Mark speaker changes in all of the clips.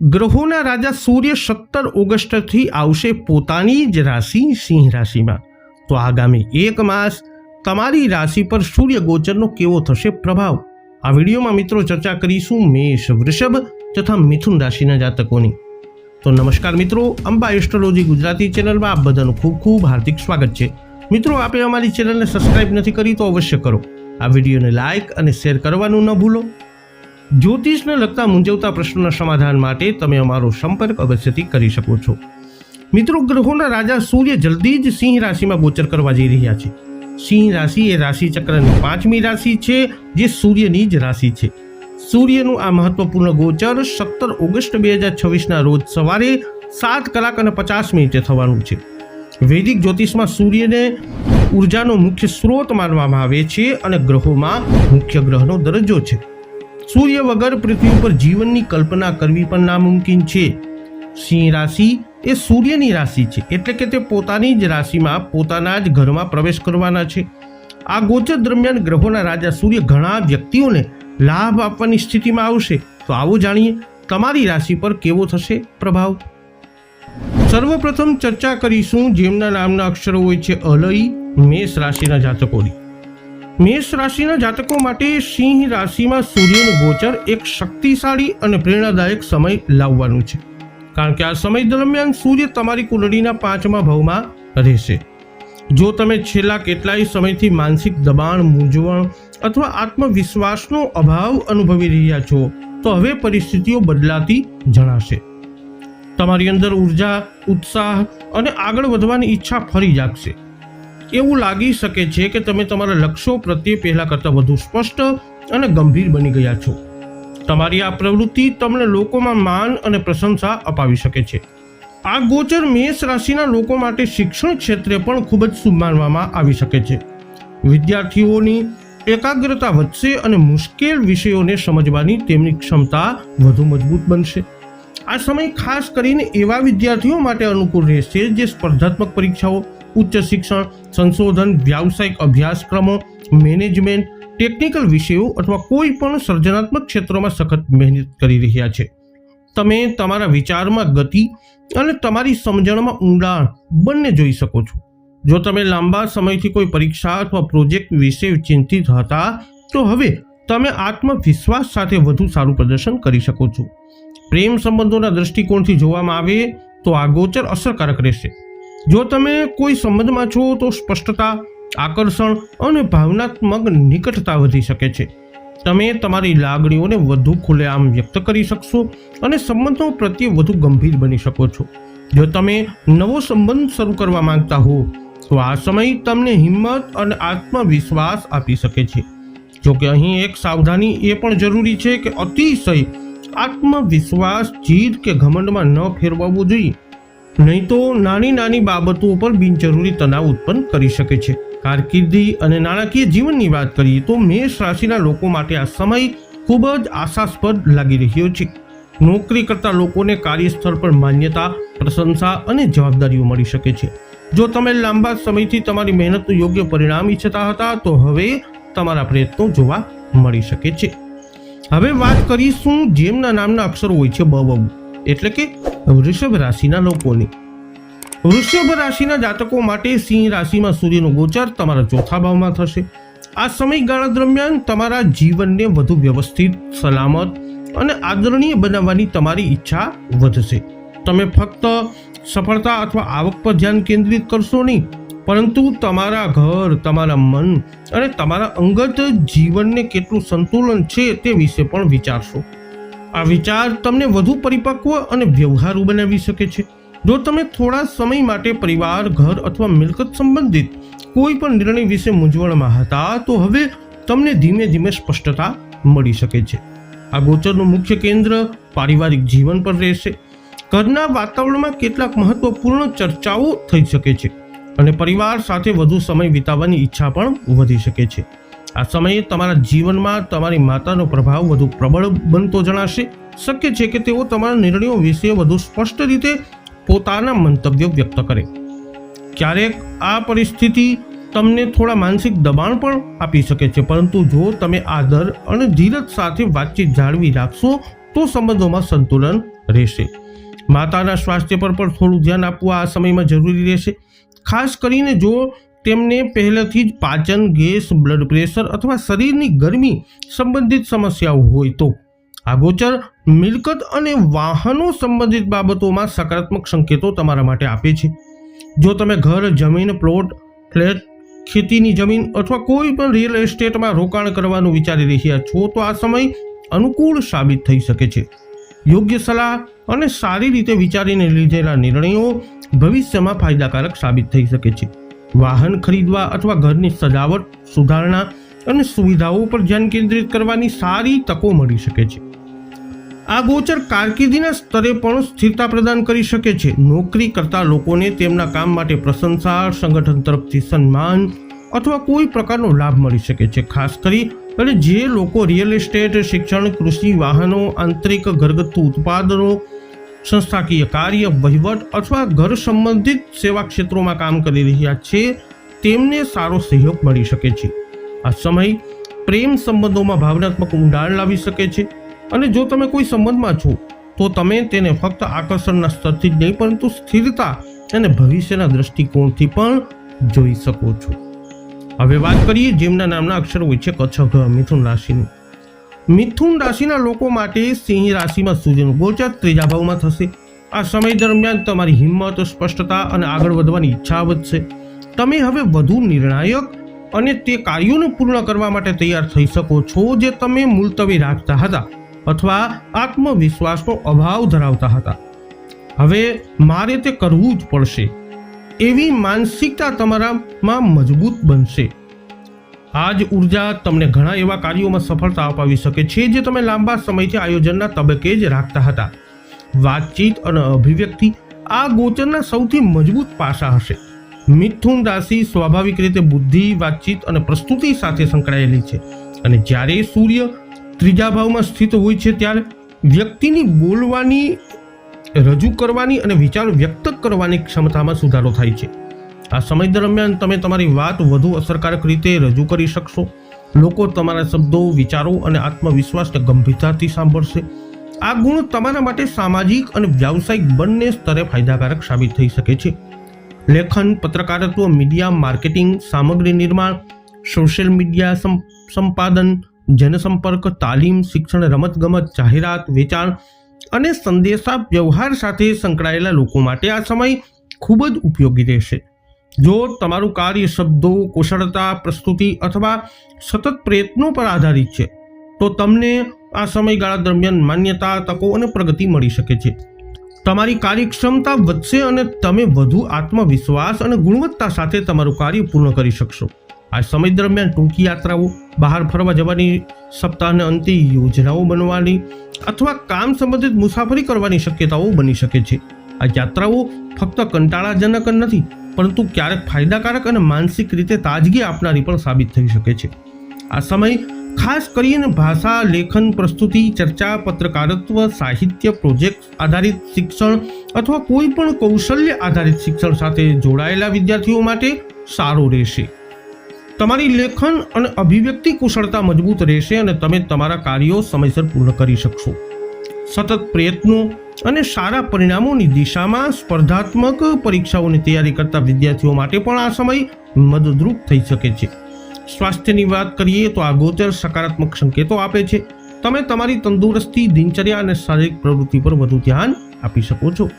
Speaker 1: ગ્રહોના રાજા સૂર્ય 17 ઓગસ્ટથી આવશે પોતાની જ રાશિ સિંહ રાશિમાં। તો આગામી 1 માસ તમારી રાશિ પર સૂર્ય ગોચરનો કેવો થશે પ્રભાવ, આ વિડીયોમાં મિત્રો ચર્ચા કરીશું મેષ, વૃષભ તથા મિથુન રાશિના જાતકોની। તો નમસ્કાર મિત્રો, અંબા એસ્ટ્રોલોજી ગુજરાતી ચેનલમાં આપ બધાનું ખૂબ ખૂબ હાર્દિક સ્વાગત છે। મિત્રો, આપે અમારી ચેનલને સબસ્ક્રાઇબ નથી કરી તો અવશ્ય કરો, આ વિડીયોને લાઇક અને શેર કરવાનું ન ભૂલો। જ્યોતિષને લગતા મૂંઝવતા પ્રશ્નોના સમાધાન માટે તમે અમારો સંપર્ક અવશ્યથી કરી શકો છો। મિત્રો, ગ્રહોના રાજા સૂર્ય જલ્દી જ સિંહ રાશિમાં ગોચર કરવા જઈ રહ્યા છે। સિંહ રાશિ એ રાશિ ચક્રની 5મી રાશિ છે, જે સૂર્યની જ રાશિ છે। સૂર્યનું આ મહત્વપૂર્ણ ગોચર 17 ઓગસ્ટ 2026ના રોજ સવારે 7 કલાક અને 50 મિનિટે થવાનું છે। વૈદિક જ્યોતિષમાં સૂર્યને ઉર્જાનો મુખ્ય સ્ત્રોત માનવામાં આવે છે અને ગ્રહોમાં મુખ્ય ગ્રહનો દરજ્જો છે। સૂર્ય વગર પૃથ્વી ઉપર જીવનની કલ્પના કરવી પણ નામુમકિન છે। સિંહ રાશિ એ સૂર્યની રાશિ છે, એટલે કે તે પોતાની જ રાશિમાં પોતાના જ ઘરમાં પ્રવેશ કરવાના છે। આ ગોચર દરમિયાન ગ્રહોના રાજા સૂર્ય ઘણા વ્યક્તિઓને લાભ આપવાની સ્થિતિમાં આવશે। તો આવો જાણીએ તમારી રાશિ પર કેવો થશે પ્રભાવ। સર્વપ્રથમ ચર્ચા કરીશું જેમના નામના અક્ષરો હોય છે અલય, મેષ રાશિના જાતકોની। મેષ રાશિના જાતકો માટે સિંહ રાશિમાં સૂર્યનું ગોચર એક શક્તિશાળી અને પ્રેરણાદાયક સમય લાવવાનું છે, કારણ કે આ સમય દરમિયાન સૂર્ય તમારી કુંડળીના 5મા ભાવમાં રહેશે। જો તમે છેલ્લા કેટલાય સમયથી માનસિક દબાણ, મૂંઝવણ અથવા આત્મવિશ્વાસનો અભાવ અનુભવી રહ્યા છો, તો હવે પરિસ્થિતિઓ બદલાતી જણાશે। તમારી અંદર ઉર્જા, ઉત્સાહ અને આગળ વધવાની ઈચ્છા ફરી જાગશે। એવું લાગી શકે છે કે તમે તમારા લક્ષ્યો પ્રત્યે પહેલા કરતાં વધુ સ્પષ્ટ અને ગંભીર બની ગયા છો। તમારી આ પ્રવૃત્તિ તમને લોકોમાં માન અને પ્રશંસા અપાવી શકે છે। આ ગોચર મેષ રાશિના લોકો માટે શિક્ષણ ક્ષેત્રે પણ ખૂબ જ શુભ માનવામાં આવી શકે છે। વિદ્યાર્થીઓની એકાગ્રતા વધશે અને મુશ્કેલ વિષયોને સમજવાની તેમની ક્ષમતા વધુ મજબૂત બનશે। આ સમય ખાસ કરીને એવા વિદ્યાર્થીઓ માટે અનુકૂળ રહેશે જે સ્પર્ધાત્મક પરીક્ષાઓ, ઉચ્ચ શિક્ષણ, સંશોધન, વ્યાવસાયિક અભ્યાસક્રમો, મેનેજમેન્ટ, ટેકનિકલ વિષયો અથવા કોઈ પણ સર્જનાત્મક ક્ષેત્રોમાં સખત મહેનત કરી રહ્યા છે। તમે તમારા વિચારમાં ગતિ અને તમારી સમજણમાં ઊંડાણ બંને જોઈ શકો છો। જો તમે લાંબા સમયથી કોઈ પરીક્ષા અથવા પ્રોજેક્ટ વિશે ચિંતિત હતા, તો હવે તમે આત્મવિશ્વાસ સાથે વધુ સારું પ્રદર્શન કરી શકો છો। પ્રેમ સંબંધોના દૃષ્ટિકોણથી જોવામાં આવે તો આ ગોચર અસરકારક રહેશે। જો તમે કોઈ સંબંધમાં છો તો સ્પષ્ટતા, આકર્ષણ અને ભાવનાત્મક નિકટતા વધી શકે છે। તમે તમારી લાગણીઓને વધુ ખુલ્લેઆમ વ્યક્ત કરી શકશો અને સંબંધો પ્રત્યે વધુ ગંભીર બની શકો છો। જો તમે નવો સંબંધ શરૂ કરવા માંગતા હો તો આ સમય તમને હિંમત અને આત્મવિશ્વાસ આપી શકે છે। જોકે અહીં એક સાવધાની એ પણ જરૂરી છે કે અતિશય આત્મવિશ્વાસ જીદ કે ઘમંડમાં ન ફેરવવો જોઈએ, નહીં તો નાની નાની બાબતો પર બિનજરૂરી તણાવ ઉત્પન્ન કરી શકે છે। કારકિર્દી અને નાણાકીય જીવનની વાત કરીએ તો મેષ રાશિના લોકો માટે આ સમય ખૂબ જ આશાસ્પદ લાગી રહ્યો છે। નોકરી કરતા લોકોને કાર્યસ્થળ પર માન્યતા, પ્રશંસા અને જવાબદારીઓ મળી શકે છે। જો તમે લાંબા સમયથી તમારી મહેનતનું યોગ્ય પરિણામ ઈચ્છતા હતા, તો હવે તમારા પ્રયત્નો જોવા મળી શકે છે। હવે વાત કરીશું જેમના નામના અક્ષરો હોય છે બ, એટલે કે વૃષભ રાશિના લોકોની। વૃષભ રાશિના જાતકો માટે સિંહ રાશિમાં સૂર્યનું ગોચર તમારા 4થા ભાવમાં થશે। આ સમયગાળા દરમિયાન તમારા જીવનને વધુ વ્યવસ્થિત, સલામત અને આદરણીય બનાવવાની તમારી ઈચ્છા વધશે। તમે ફક્ત સફળતા અથવા આવક પર ધ્યાન કેન્દ્રિત કરશો નહીં, પરંતુ તમારા ઘર, તમારા મન અને તમારા અંગત જીવનને કેટલું સંતુલન છે તે વિશે પણ વિચારશો। આ વિચાર તમને વધુ પરિપક્વ અને વ્યવહારુ બનાવી શકે છે। જો તમે થોડા સમય માટે પરિવાર, ઘર અથવા મિલકત સંબંધિત કોઈ પણ નિર્ણય વિશે મૂંઝવણમાં હતા, તો હવે તમને ધીમે ધીમે સ્પષ્ટતા મળી શકે છે। આ ગોચરનું મુખ્ય કેન્દ્ર પારિવારિક જીવન પર રહેશે। ઘરના વાતાવરણમાં કેટલાક મહત્વપૂર્ણ ચર્ચાઓ થઈ શકે છે અને પરિવાર સાથે વધુ સમય વિતાવવાની ઈચ્છા પણ વધી શકે છે। આ સમયે તમારા જીવનમાં તમારી માતાનો પ્રભાવ વધુ પ્રબળ બનતો જણાશે। શક્ય છે કે તેઓ તમારા નિર્ણયો વિશે વધુ સ્પષ્ટ રીતે પોતાના મંતવ્યો વ્યક્ત કરે। ક્યારેક આ પરિસ્થિતિ તમને થોડા માનસિક દબાણ પણ આપી શકે છે, પરંતુ જો તમે આદર અને ધીરજ સાથે વાતચીત જાળવી રાખશો તો સંબંધોમાં સંતુલન રહેશે. માતાના સ્વાસ્થ્ય પર પણ થોડું ધ્યાન આપવું આ સમયમાં જરૂરી રહેશે. ખાસ કરીને જો તેમને પહેલેથી જ પાચન, ગેસ, બ્લડ પ્રેશર અથવા શરીરની ગરમી સંબંધિત સમસ્યાઓ હોય તો. આ ગોચર મિલકત અને વાહનો સંબંધિત બાબતોમાં સકારાત્મક સંકેતો તમારા માટે આપે છે. જો તમે ઘર, જમીન, પ્લોટ, ફ્લેટ, ખેતીની જમીન અથવા કોઈ પણ રિયલ એસ્ટેટમાં રોકાણ કરવાનું વિચારી રહ્યા છો તો આ સમય અનુકૂળ સાબિત થઈ શકે છે. યોગ્ય સલાહ અને સારી રીતે વિચારીને લીધેલા નિર્ણયો ભવિષ્યમાં ફાયદાકારક સાબિત થઈ શકે છે. વાહન ખરીદવા અથવા ઘરની સજાવટ, સુધારણા અને સુવિધાઓ પર ધ્યાન કેન્દ્રિત કરવાની સારી તકો મળી શકે છે. આ ગોચર કારકિર્દીના સ્તરે પણ સ્થિરતા પ્રદાન કરી શકે છે. નોકરી કરતા લોકોને તેમના કામ માટે પ્રશંસા, સંગઠન તરફથી સન્માન અથવા કોઈ પ્રકારનો લાભ મળી શકે છે. ખાસ કરી અને જે લોકો રિયલ એસ્ટેટ, શિક્ષણ, કૃષિ, વાહનો, આંતરિક ઘરગથ્થુ ઉત્પાદનો, સંસ્થાકીય કાર્ય, વહીવટ અથવા ઘર સંબંધિત સેવા ક્ષેત્રોમાં કામ કરી રહ્યા છે તેમને સારો સહયોગ મળી શકે છે. આ સમય પ્રેમ સંબંધોમાં ભાવનાત્મક ઊંડાણ લાવી શકે છે અને જો તમે કોઈ સંબંધમાં છો તો તમે તેને ફક્ત આકર્ષણના સ્તરથી જ નહીં પરંતુ સ્થિરતા અને ભવિષ્યના દૃષ્ટિકોણથી પણ જોઈ શકો છો. હવે વાત કરીએ જેમના નામના અક્ષરો હોય છે ક, છ, ગ, મિથુન રાશિની. મિથુન રાશિના લોકો માટે સિંહ રાશિમાં સૂર્યનું ગોચર ત્રીજા ભાવમાં થશે. આ સમય દરમિયાન તમારી હિંમત, સ્પષ્ટતા અને આગળ વધવાની ઈચ્છા વધશે. તમે હવે વધુ નિર્ણાયક અને તે કાર્યોને પૂર્ણ કરવા માટે તૈયાર થઈ શકો છો જે તમે મુલતવી રાખતા હતા અથવા આત્મવિશ્વાસનો અભાવ ધરાવતા હતા. હવે મારે તે કરવું જ પડશે એવી માનસિકતા તમારામાં મજબૂત બનશે. આ જ ઉર્જા તમને ઘણા એવા કાર્યોમાં સફળતા અપાવી શકે છે જે તમે લાંબા સમયથી આયોજનના તબક્કે જ રાખતા હતા. વાતચીત અને અભિવ્યક્તિ આ ગોચરના સૌથી મજબૂત પાસા હશે. મિથુન રાશિ સ્વાભાવિક રીતે બુદ્ધિ, વાતચીત અને પ્રસ્તુતિ સાથે સંકળાયેલી છે અને જ્યારે સૂર્ય ત્રીજા ભાવમાં સ્થિત હોય છે ત્યારે વ્યક્તિની બોલવાની, રજૂ કરવાની અને વિચારો વ્યક્ત કરવાની ક્ષમતામાં સુધારો થાય છે. આ સમય દરમિયાન તમે તમારી વાત વધુ અસરકારક રીતે રજૂ કરી શકશો. લોકો તમારા શબ્દો, વિચારો અને આત્મવિશ્વાસને ગંભીરતાથી સાંભળશે. આ ગુણ તમારા માટે સામાજિક અને વ્યાવસાયિક બંને સ્તરે ફાયદાકારક સાબિત થઈ શકે છે. લેખન, પત્રકારત્વ, મીડિયા, માર્કેટિંગ, સામગ્રી નિર્માણ, સોશિયલ મીડિયા સંપાદન, જનસંપર્ક, તાલીમ, શિક્ષણ, રમતગમત, જાહેરાત, વેચાણ અને સંદેશા વ્યવહાર સાથે સંકળાયેલા લોકો માટે આ સમય ખૂબ જ ઉપયોગી રહેશે. જો તમારું કાર્ય શબ્દો, કુશળતા, પ્રસ્તુતિ અથવા સતત પ્રયત્નો પર આધારિત છે તો તમને આ સમયગાળા દરમિયાન માન્યતા, તકો અને પ્રગતિ મળી શકે છે. તમારી કાર્યક્ષમતા વધશે અને તમે વધુ આત્મવિશ્વાસ અને ગુણવત્તા સાથે તમારું કાર્ય પૂર્ણ કરી શકશો. આ સમય દરમિયાન ટૂંકી યાત્રાઓ, બહાર ફરવા જવાની, સપ્તાહના અંતે યોજનાઓ બનવાની અથવા કામ સંબંધિત મુસાફરી કરવાની શક્યતાઓ બની શકે છે. આ યાત્રાઓ ફક્ત કંટાળાજનક નથી પરંતુ ક્યારેક ફાયદાકારક અને માનસિક રીતે તાજગી આપનારી પણ સાબિત થઈ શકે છે. આ સમય ખાસ કરીને ભાષા, લેખન, પ્રસ્તુતિ, ચર્ચા, પત્રકારત્વ, સાહિત્ય, પ્રોજેક્ટ આધારિત શિક્ષણ અથવા કોઈ પણ કૌશલ્ય આધારિત શિક્ષણ સાથે જોડાયેલા વિદ્યાર્થીઓ માટે સારું રહેશે. તમારી લેખન અને અભિવ્યક્તિ કુશળતા મજબૂત રહેશે અને તમે તમારા કાર્યો સમયસર પૂર્ણ કરી શકશો. સતત પ્રયત્નો અને સારા પરિણામોની દિશામાં સ્પર્ધાત્મક પરીક્ષાઓની તૈયારી કરતા વિદ્યાર્થીઓ માટે પણ આ સમય મદદરૂપ થઈ શકે છે. સ્વાસ્થ્યની વાત કરીએ તો આ ગોચર સકારાત્મક સંકેતો આપે છે. તમે તમારી તંદુરસ્તી, દિનચર્યા અને શારીરિક પ્રવૃત્તિ પર વધુ ધ્યાન આપી શકો છો.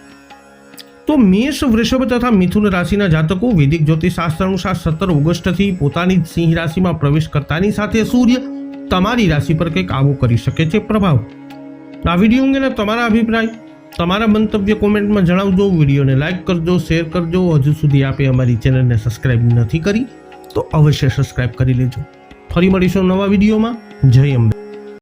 Speaker 1: તો મેષ, વૃષભ તથા મિથુન રાશિના જાતકો વૈદિક જ્યોતિષશાસ્ત્ર અનુસાર 17 ઓગસ્ટથી પોતાની સિંહ રાશિમાં પ્રવેશ કરતાની સાથે સૂર્ય તમારી રાશિ પર કંઈક આવો કરી શકે છે પ્રભાવ. આ વિડીયો અંગેના તમારા અભિપ્રાય, તમારા મંતવ્ય કોમેન્ટમાં જણાવજો. વિડીયોને લાઇક કરજો, શેર કરજો. હજુ સુધી આપે અમારી ચેનલને સબસ્ક્રાઇબ નથી કરી તો અવશ્ય સબસ્ક્રાઇબ કરી લેજો. ફરી મળીશું નવા વિડીયોમાં. જય અંબે.